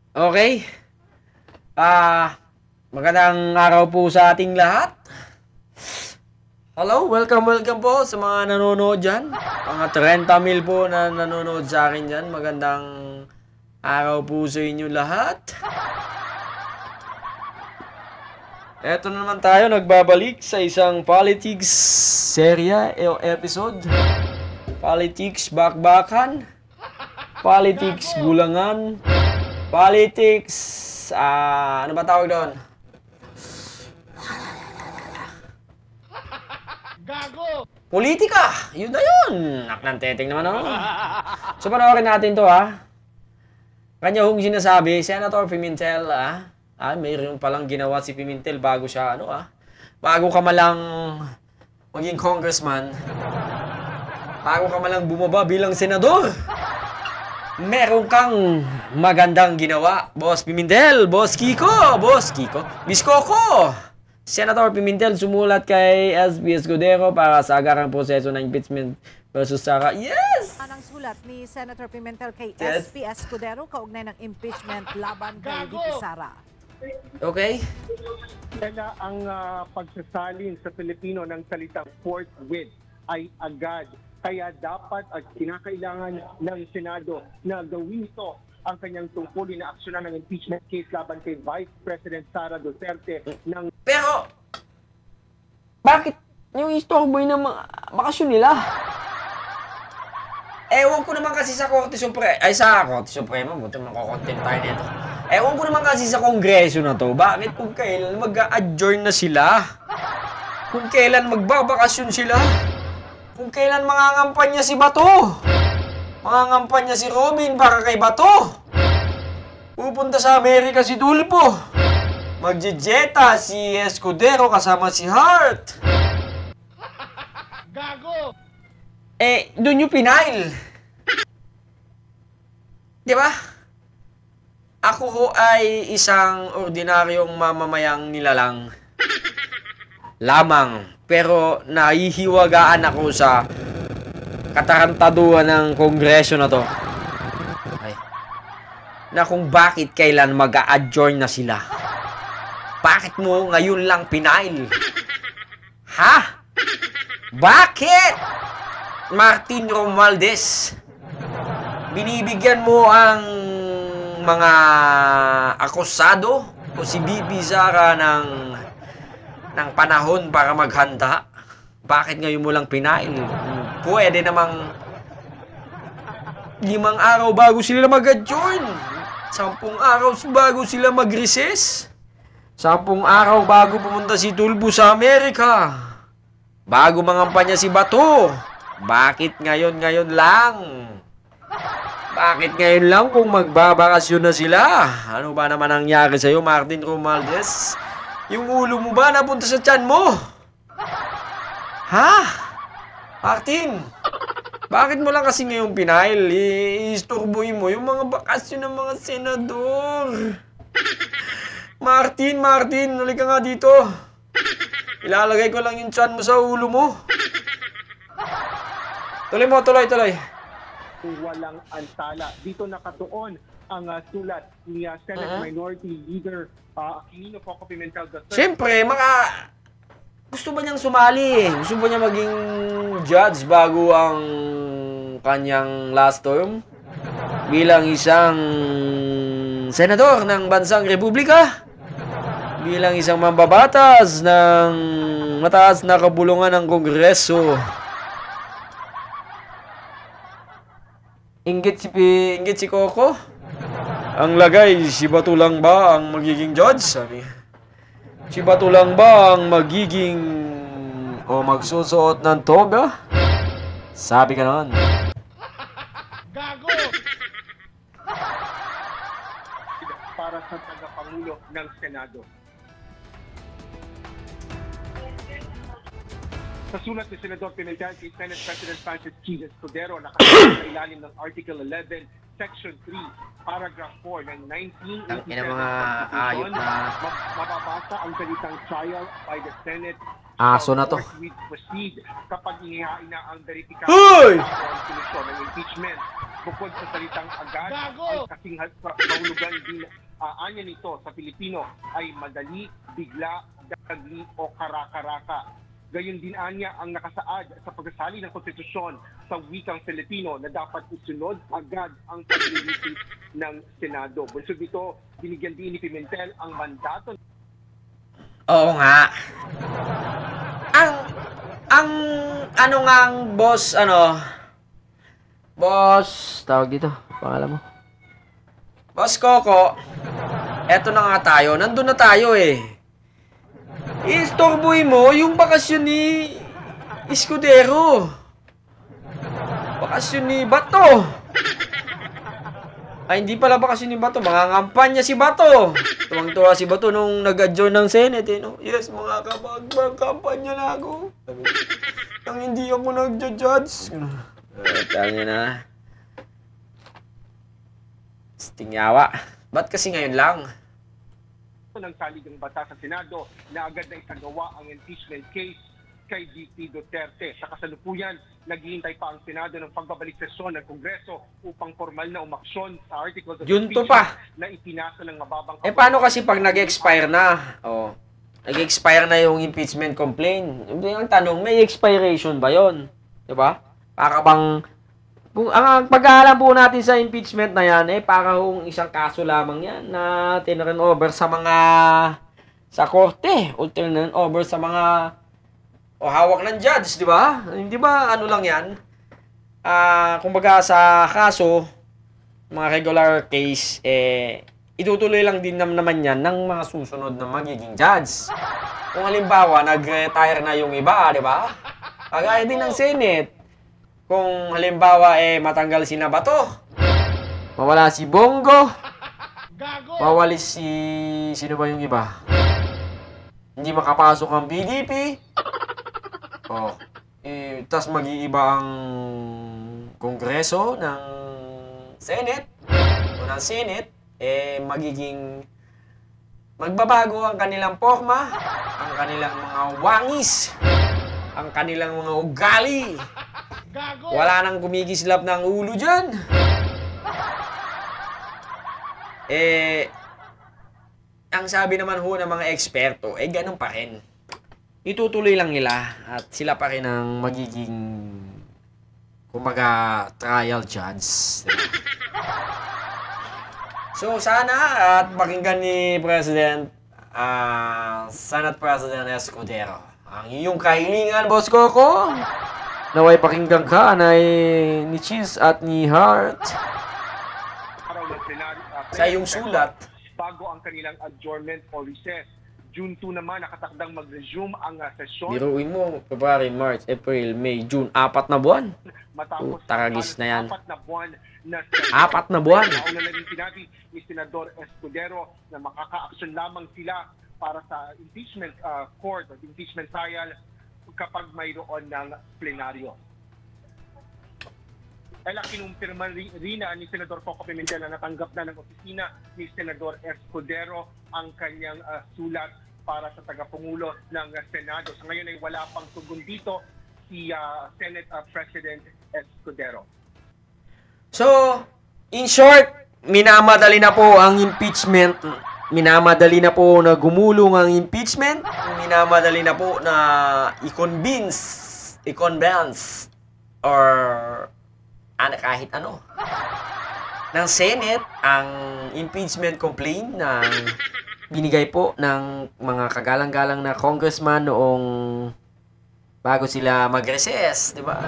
Okay. Magandang araw po sa ating lahat. Hello, welcome po sa mga nanonood dyan. Mga 30 mil po na nanonood sa akin dyan. Magandang araw po sa inyo lahat. Eto na naman tayo, nagbabalik sa isang politics serya o episode. Politics bakbakan. Politics gulangan. Politics, ano ba tawag doon? Gago! Politika! Yun na yun! Naknanteteng naman ako. So, panoorin natin to, ha? Kanya hong sinasabi, Senator Pimentel, mayroon palang ginawa si Pimentel bago siya, bago ka malang maging congressman, bago ka malang bumaba bilang senador, meron kang magandang ginawa, Boss Pimentel, Boss Kiko, Miss Coco. Senator Pimentel sumulat kay SB Escudero para sa agarang proseso ng impeachment versus Sara. Yes! Anong sulat ni Senator Pimentel kay Yes. SP Escudero kaugnay ng impeachment laban kay VP Sara? Okay? Kaya ang pagsasalin sa Pilipino ng salitang forthwith ay agad. Kaya dapat at kinakailangan ng Senado na gawin ito ang kanyang tungkulin na aksyonan ng impeachment case laban kay Vice President Sara Duterte ng Pero, bakit yung istorboy ng mga bakasyon nila? Ewan ko naman kasi sa Korte Suprema, sa Korte Suprema, buti makokontent tayo nito. Ewan ko naman kasi sa Kongreso na to, bakit kung kailan mag-a-adjourn na sila? Kung kailan magbabakasyon sila? Kung kailan mangangampanya si Bato? Mangangampanya si Robin para kay Bato? Pupunta sa Amerika si Tulpo? Magjejeta si Escudero kasama si Hart? Gago! Doon yung pinail. Di ba? Ako ho ay isang ordinaryong mamamayang nilalang. Lamang. Pero nahihiwagaan ako sa katarantaduhan ng kongreso na to. Ay. Na kung bakit kailan mag-a-adjourn na sila. Bakit mo ngayon lang pinail? Ha? Bakit? Martin Romualdez, binibigyan mo ang mga akusado o si BP Sara ng panahon para maghanda? Bakit ngayon mo lang pinail? Pwede namang 5 araw bago sila mag-adjourn. 10 araw bago sila mag-recess. 10 araw bago pumunta si Tulbo sa Amerika. Bago mangampanya si Bato. Bakit ngayon lang? Bakit ngayon lang kung magbabakasyon na sila? Ano ba naman nangyari sa'yo, Martin Romualdez? Yung ulo mo ba napunta sa tiyan mo? Ha? Martin, bakit mo lang kasi ngayon pinail? I-istorboy mo yung mga bakasyon ng mga senador. Martin, halika nga dito. Ilalagay ko lang yung tiyan mo sa ulo mo. Tuloy. walang antala. Dito nakatuon ang sulat ni Senate Minority Leader Aquilino Coco Pimentel III. Siyempre, gusto ba niyang sumali? Gusto ba niya maging judge bago ang kanyang last term? Bilang isang senador ng Bansang Republika? Bilang isang mambabatas ng mataas na kabulungan ng Kongreso? Inggit si Coco? Ang lagay, si Bato lang ba ang magiging judge? Sabi. Si Bato lang ba ang magiging o magsusuot ng toga? Sabi ka noon. Gago! Para sa tagapangulo ng Senado. Sa sulat ni Senador Pimentel kay Senate President Francis G. Escudero, nakasalalay sa ilalim ng Article 11, Section 3, Paragraph 4 ng 1987 ayot na mababasa ang salitang trial by the Senate aso na to. proceed kapag inihain na ang verifikasyon Hoy! ng komisyon ng impeachment. Bukod sa salitang agad, ang kasing kahulugan din anya nito sa Pilipino ay madali, bigla, dagli o karakaraka. Gayon din anya ang nakasaad sa pagsasali ng konstitusyon sa wikang Filipino na dapat isunod agad ang paglilitis ng Senado. Bunsod dito, binigyan din ni Pimentel ang mandato. Oo nga. Ang ano nga ang boss, boss, tawag dito, pangalan mo. Boss Coco, eto na nga tayo, nandun na tayo eh. Istorboy mo yung bakasyon ni Escudero. Bakasyon ni Bato. Ay, hindi pala bakasyon ni Bato, mangangampanya si Bato. Tuwang-tuwa si Bato nung nag-adjourn ng Senate, eh, no? Yes, mga kampanya na ako. Nang hindi ako nag-judge. Tanya na. Stingyawa. Ba't kasi ngayon lang? Ng saligang bata sa Senado na agad na itagawa ang impeachment case kay VP Duterte. Sa kasalukuyan, naghihintay pa ang Senado ng pagbabalik sesyon ng Kongreso upang formal na umaksyon sa articles of Junto impeachment pa. na ipinasa ng mababang... Eh, paano kasi pag nag-expire na? Oh, nag-expire na yung impeachment complaint. Ang tanong, may expiration ba yon? Diba? Para bang... Kung ang pag-aalam po natin sa impeachment na yan, eh, para kung isang kaso lamang yan na tinurn over sa mga sa korte o tinurn over sa mga o hawak ng judge, di ba? Hindi ba ano lang yan? Kumbaga sa kaso, mga regular case, eh, itutuloy lang din naman yan ng mga susunod na magiging judge. Kung halimbawa, nag-retire na yung iba, di ba? Kagaya din ng Senate. Kung halimbawa matanggal si Bato, mawala si Bongo, mawalis si... Sino ba yung iba? Hindi makapasok ang PDP. Oh, tas mag-iiba ang Kongreso ng Senate o ng Senate, magiging... Magbabago ang kanilang forma, ang kanilang mga wangis, ang kanilang mga ugali. Wala nang gumigislap ng ulo dyan. Ang sabi naman ho ng mga eksperto, ganun pa rin. Itutuloy lang nila at sila pa rin ang magiging kumbaga trial judge. So sana at pakinggan ni Senate President Escudero ang iyong kahilingan, Boss Coco. Naway pakinggan ka ni Cheese at ni Heart sa iyong sulat. Bago ang kanilang adjournment o recess. June 2 naman nakatakdang mag-resume ang sesyon. Biruin mo, February, March, April, May, June, 4 na buwan. Matapos taragis na yan. 4 na buwan na 4 na buwan. Nauna na rin sinabi ni Senador Escudero na makaka-action lamang sila para sa impeachment court o impeachment trial kapag mayroon ng plenaryo. Kinumpirma rin ni Senador Coco Pimentel na natanggap na ng opisina ni Senador Escudero ang kanyang sulat para sa tagapangulo ng Senado. Sa ngayon ay wala pang tugon dito si Senate President Escudero. So, in short, minamadali na po ang impeachment. Minamadali na po na gumulong ang impeachment. Minamadali na po na i-convince, or kahit ano ng Senate ang impeachment complaint na binigay po ng mga kagalang-galang na congressman noong bago sila mag-recess, di ba?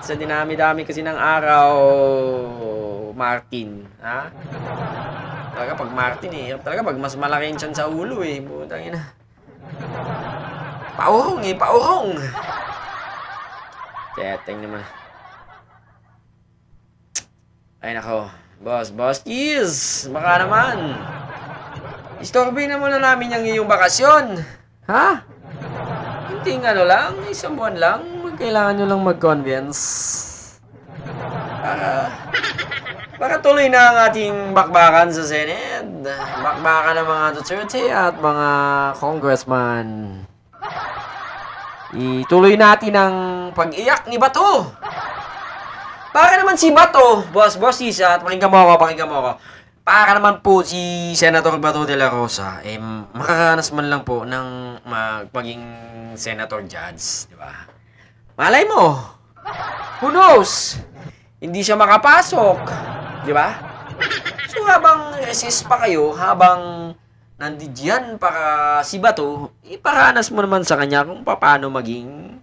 Sa dinami-dami kasi ng araw, Martin, ha? Talaga pag Martin talaga pag mas malaki yung tiyan sa ulo putang ina. Paurong. Teteng naman. Ay nako, boss, cheese! Baka naman. Istorboy na muna namin yung iyong bakasyon. Ha? Hindi lang, isang buwan lang. Kailangan nyo lang mag-convince. Para tuloy na ang ating bakbakan sa Senate. Bakbakan ng mga Duterte at mga congressman. Ituloy natin ang pag-iyak ni Bato. Para naman si Bato, Boss at pakinggan mo ako. Para naman po si Senator Bato de la Rosa, makakaranas man lang po ng maging senator judge, di ba? Malay mo, who knows? Hindi siya makapasok, di ba? So habang resist pa kayo, habang nandiyan para si Bato, iparanas mo naman sa kanya kung paano maging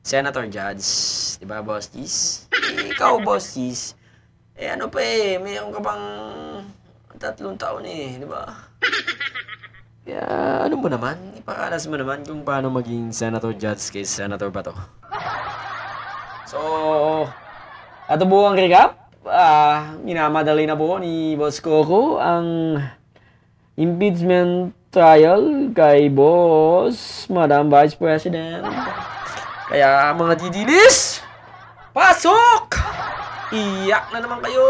senator judge, di ba, Boss Cheese? Ikaw, Boss Cheese, mayroon ka bang 3 taon di ba? Kaya, ano mo naman, iparanas mo naman kung paano maging senator judge kay Senator Bato. So, ato po ang recap. Minamadali na po ni Boss Coco ang impeachment trial kay Boss Madam Vice President. Kaya mga didilis, pasok! Iyak na naman kayo!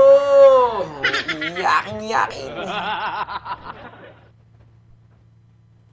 Iyakin.